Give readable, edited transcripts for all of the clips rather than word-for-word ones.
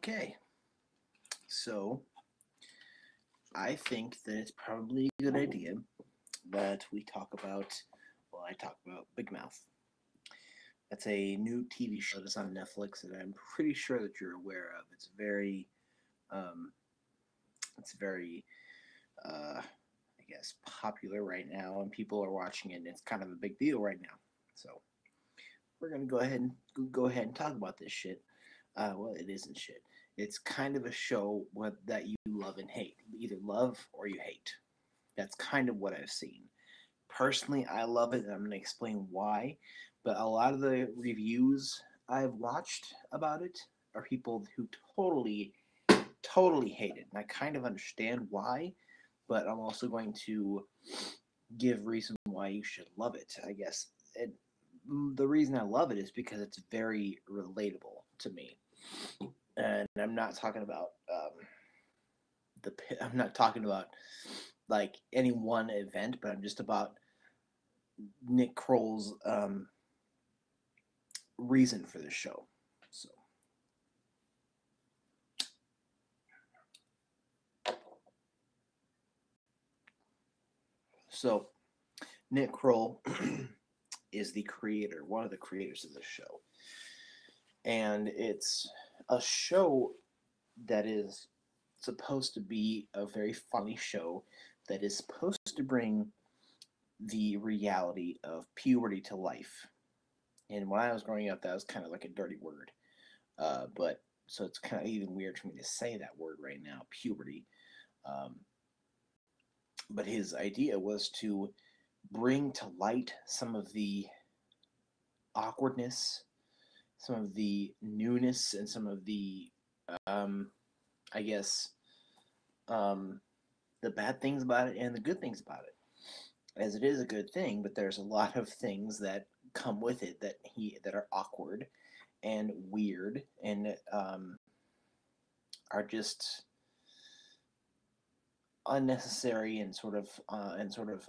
Okay, so I think that it's probably a good idea that we talk about, well, I talk about Big Mouth. That's a new TV show that's on Netflix that I'm pretty sure that you're aware of. Um, it's very, I guess, popular right now, and people are watching it. And it's kind of a big deal right now. So we're gonna go ahead and talk about this shit. Well, it isn't shit. It's kind of a show that you love and hate. You either love or you hate. That's kind of what I've seen. Personally, I love it, and I'm going to explain why. But a lot of the reviews I've watched about it are people who totally hate it. And I kind of understand why, but I'm also going to give reason why you should love it, I guess. The reason I love it is because it's very relatable to me. And I'm not talking about I'm not talking about like any one event, but I'm just about Nick Kroll's reason for the show. So, so Nick Kroll is the creator, one of the creators of the show, and it's a show that is supposed to be a very funny show that is supposed to bring the reality of puberty to life. And when I was growing up, that was kind of like a dirty word. But so it's kind of even weird for me to say that word right now, puberty. Um, but his idea was to bring to light some of the awkwardness, some of the newness, and some of the, um, I guess, um, the bad things about it and the good things about it. As it is a good thing, but there's a lot of things that come with it that are awkward and weird and are just unnecessary and sort of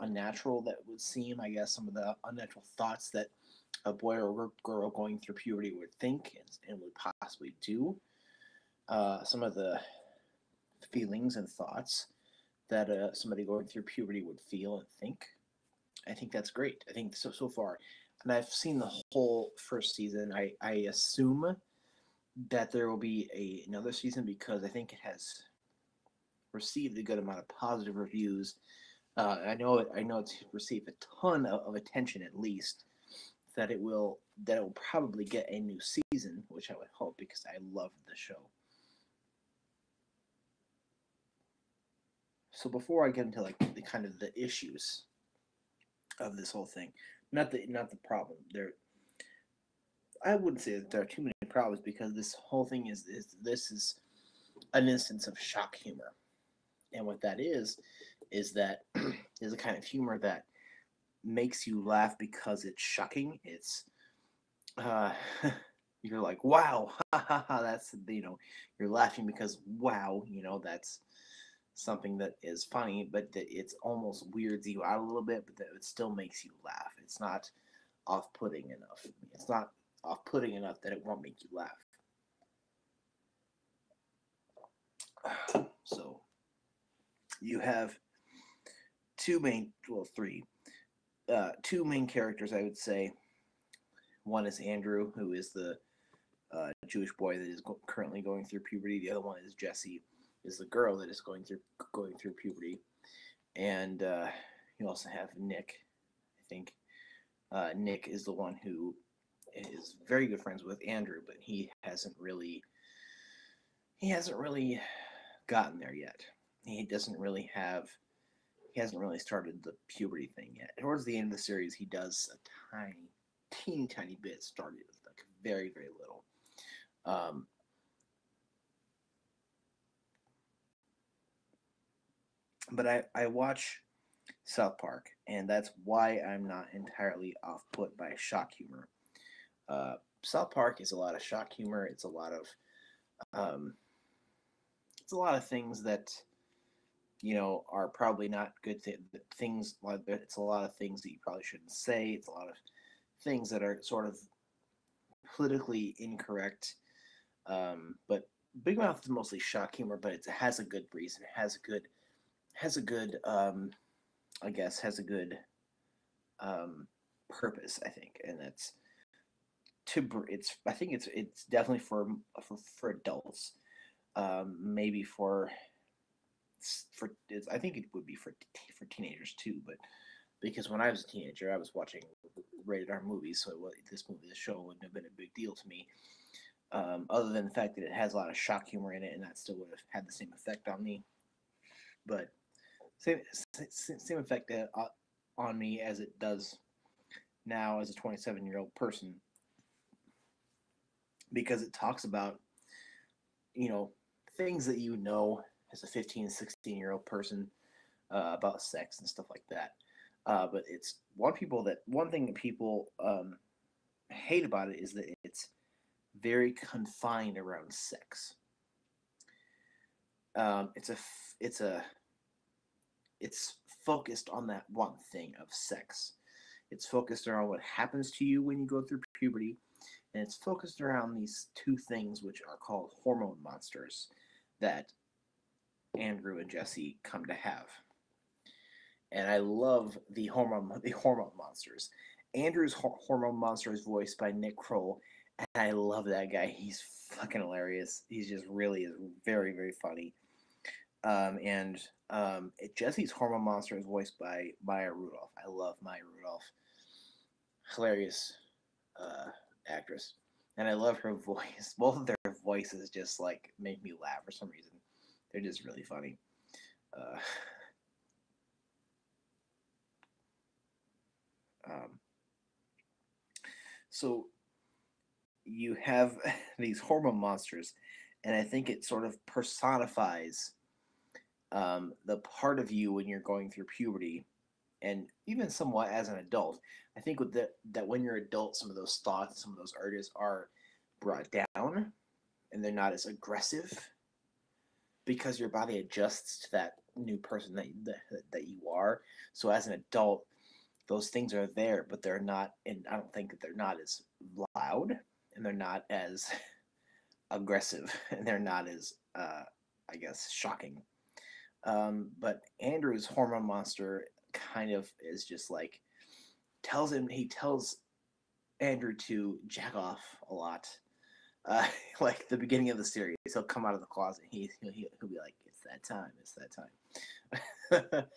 unnatural that would seem. I guess some of the unnatural thoughts that a boy or girl going through puberty would think and would possibly do. Some of the feelings and thoughts that somebody going through puberty would feel and think. I think that's great. I think so far, and I've seen the whole first season. I assume that there will be another season because I think it has received a good amount of positive reviews. I know it's received a ton of attention at least. That it will probably get a new season, which I would hope because I love the show. So before I get into like the kind of the issues of this whole thing, not the problem. I wouldn't say that there are too many problems because this whole thing is an instance of shock humor, and what that is that is a kind of humor that makes you laugh because it's shocking. It's uh, you're like, wow, ha ha ha. That's you're laughing because wow, that's something that is funny, but that it's almost weirds you out a little bit, but that it still makes you laugh. It's not off-putting enough. It's not off-putting enough that it won't make you laugh. So you have two main characters, I would say. One is Andrew, who is the Jewish boy that is currently going through puberty. The other one is Jesse, is the girl that is going through puberty. And you also have Nick. I think Nick is the one who is very good friends with Andrew, but he hasn't really gotten there yet. He doesn't really have he hasn't really started the puberty thing yet. Towards the end of the series, he does a teeny tiny bit. Started like very very little. Um, but I watch South Park, and that's why I'm not entirely off put by shock humor. South Park is a lot of shock humor. Um, it's a lot of things that are probably not good things. Like it's a lot of things that you probably shouldn't say. It's a lot of things that are sort of politically incorrect, but Big Mouth is mostly shock humor, but it has a good reason. It has a good I guess has a good um, purpose. I think, and it's I think it's definitely for adults. Maybe for it's, I think it would be for teenagers too. But because when I was a teenager, I was watching rated R movies, so this show wouldn't have been a big deal to me. Other than the fact that it has a lot of shock humor in it, and that still would have had the same effect on me. But same same effect on me as it does now as a 27-year-old person, because it talks about you know things that you know as a 15, 16-year-old person about sex and stuff like that. But it's one thing that people hate about it is that it's very confined around sex. It's a it's a it's focused on that one thing of sex. It's focused around what happens to you when you go through puberty, and it's focused around these two things which are called hormone monsters that Andrew and Jesse come to have. And I love the hormone monsters. Andrew's hormone monster is voiced by Nick Kroll, and I love that guy. He's fucking hilarious. He's just really is very very funny. And Jesse's hormone monster is voiced by Maya Rudolph. I love Maya Rudolph, hilarious uh, actress, and I love her voice. Both of their voices just like make me laugh for some reason. They're just really funny. Uh, um, so you have these hormone monsters, and I think it sort of personifies the part of you when you're going through puberty, and even somewhat as an adult. I think with that when you're adult, some of those thoughts, some of those urges are brought down, and they're not as aggressive because your body adjusts to that new person that you are. So as an adult, those things are there, but they're not. And I don't think that they're not as loud, and they're not as aggressive, and they're not as I guess shocking. But Andrew's hormone monster kind of is just like he tells Andrew to jack off a lot. Like the beginning of the series, he'll come out of the closet. He'll be like, "It's that time. It's that time."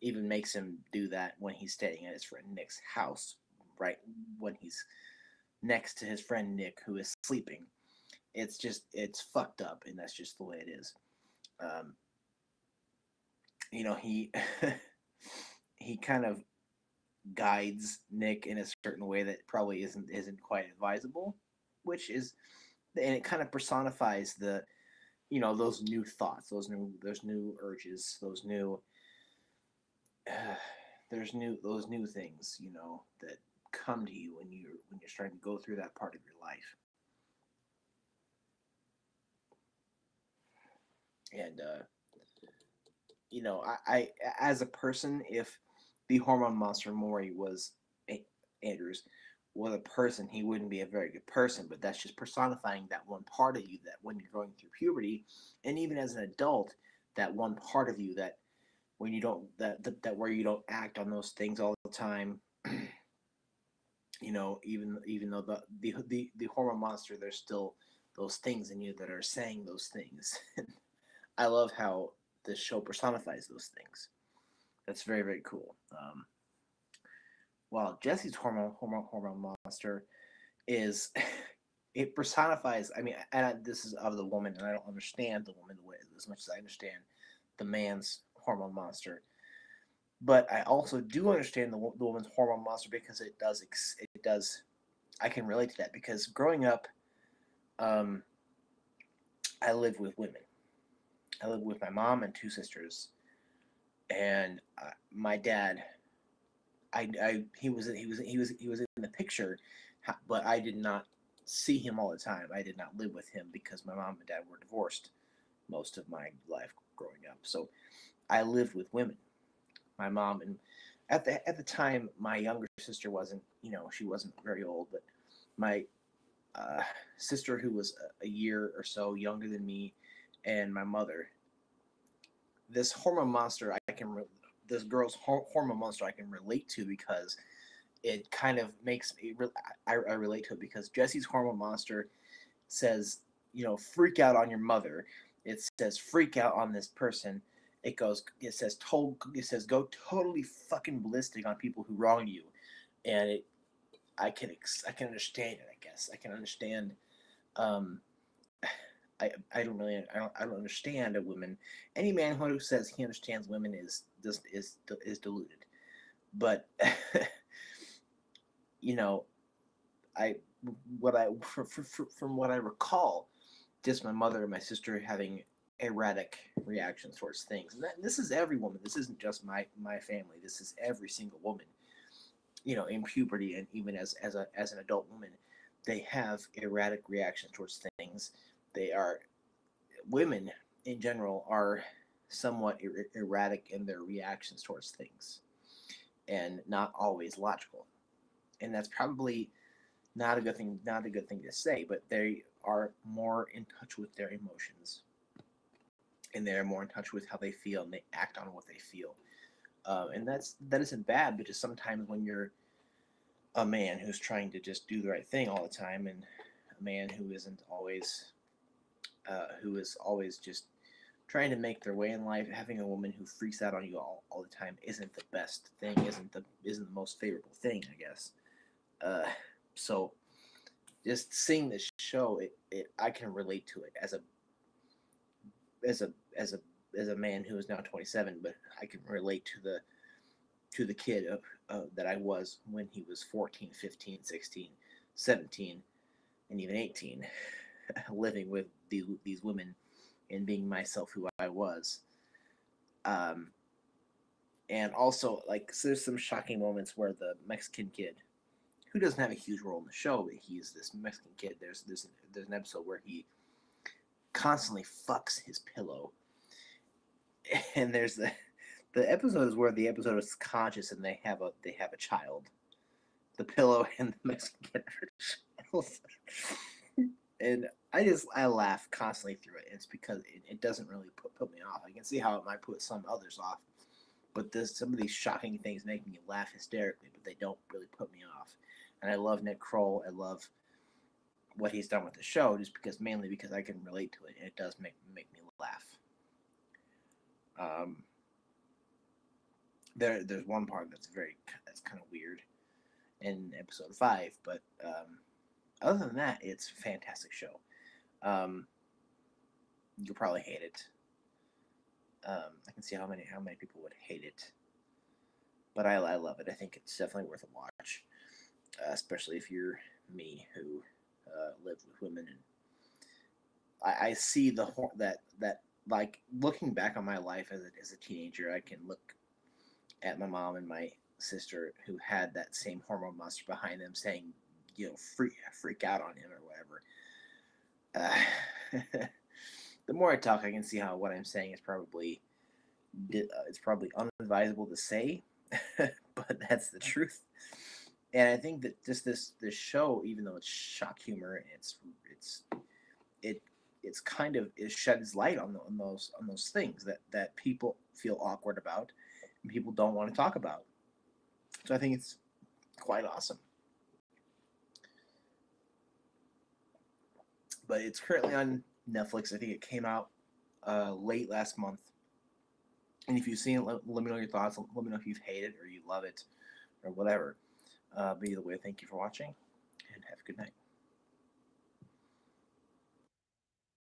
Even makes him do that when he's staying at his friend Nick's house, right when he's next to his friend Nick, who is sleeping. It's fucked up, and that's just the way it is. Um, he he kind of guides Nick in a certain way that probably isn't quite advisable, which is and it kind of personifies the those new thoughts, those new urges, those new uh, there's new those new things that come to you when you're starting to go through that part of your life. And I as a person, if the hormone monster Maury was Andrews was a person, he wouldn't be a very good person. But that's just personifying that one part of you that when you're going through puberty, and even as an adult, that one part of you that when you don't that where you don't act on those things all the time. Even though the hormone monster, there's still those things in you that are saying those things. I love how this show personifies those things. That's very very cool. While Jesse's hormone monster is it personifies. I mean, this is of the woman, and I don't understand the woman as much as I understand the man's hormone monster. But I also do understand the woman's hormone monster because it does. I can relate to that because growing up, um, I lived with women. I lived with my mom and two sisters, and my dad. He was in the picture, but I did not see him all the time. I did not live with him because my mom and dad were divorced most of my life growing up. So I lived with women. My mom and at the time, my younger sister wasn't she wasn't very old, but my sister who was a year or so younger than me, and my mother. This hormone monster this girl's hormone monster I can relate to because it kind of makes me. I relate to it because Jesse's hormone monster says, freak out on your mother. It says freak out on this person. It says go totally fucking ballistic on people who wrong you, and I can understand it. I guess I can understand. Um, I don't understand a woman. Any man who says he understands women is deluded. But you know, I what I from what I recall, just my mother and my sister having erratic reactions towards things. And this is every woman. This isn't just my family. This is every single woman. In puberty and even as an adult woman, they have erratic reactions towards things. They are Women in general are somewhat erratic in their reactions towards things, and not always logical. And that's probably not a good thing. Not a good thing to say, but they are more in touch with their emotions, and they're more in touch with how they feel, and they act on what they feel. And that isn't bad, but just sometimes when you're a man who's trying to just do the right thing all the time, and a man who is always just trying to make their way in life, having a woman who freaks out on you all the time isn't the best thing, isn't the most favorable thing, I guess. Uh, so just seeing this show, I can relate to it as a as a as a man who is now 27, but I can relate to the kid that I was when he was 14, 15, 16, 17, and even 18, living with these women and being myself who I was. Um, and also, like, so there's some shocking moments where the Mexican kid, who doesn't have a huge role in the show, but he's this Mexican kid. There's an episode where he constantly fucks his pillow, and the episode is where the episode is conscious and they have a child. The pillow and the Mexican kid are child. And I laugh constantly through it. It's because it doesn't really put me off. I can see how it might put some others off, but some of these shocking things make me laugh hysterically, but they don't really put me off. And I love Nick Kroll. I love what he's done with the show, just mainly because I can relate to it, and it does make me laugh. Um, there's one part that's kind of weird in episode 5, but other than that, it's a fantastic show. Um, you'll probably hate it. I can see how many people would hate it, but I love it. I think it's definitely worth a watch, especially if you're me who lived with women, and I see that like looking back on my life as a teenager, I can look at my mom and my sister who had that same hormone monster behind them saying, freak out on him or whatever. The more I talk, I can see how what I'm saying is probably it's probably unadvisable to say, but that's the truth. And I think that just this show, even though it's shock humor, it it's kind of it sheds light on those things that people feel awkward about and people don't want to talk about. So I think it's quite awesome. But it's currently on Netflix. I think it came out late last month. And if you've seen it, let me know your thoughts. Let me know if you've hated it or you love it or whatever. But either way, thank you for watching and have a good night.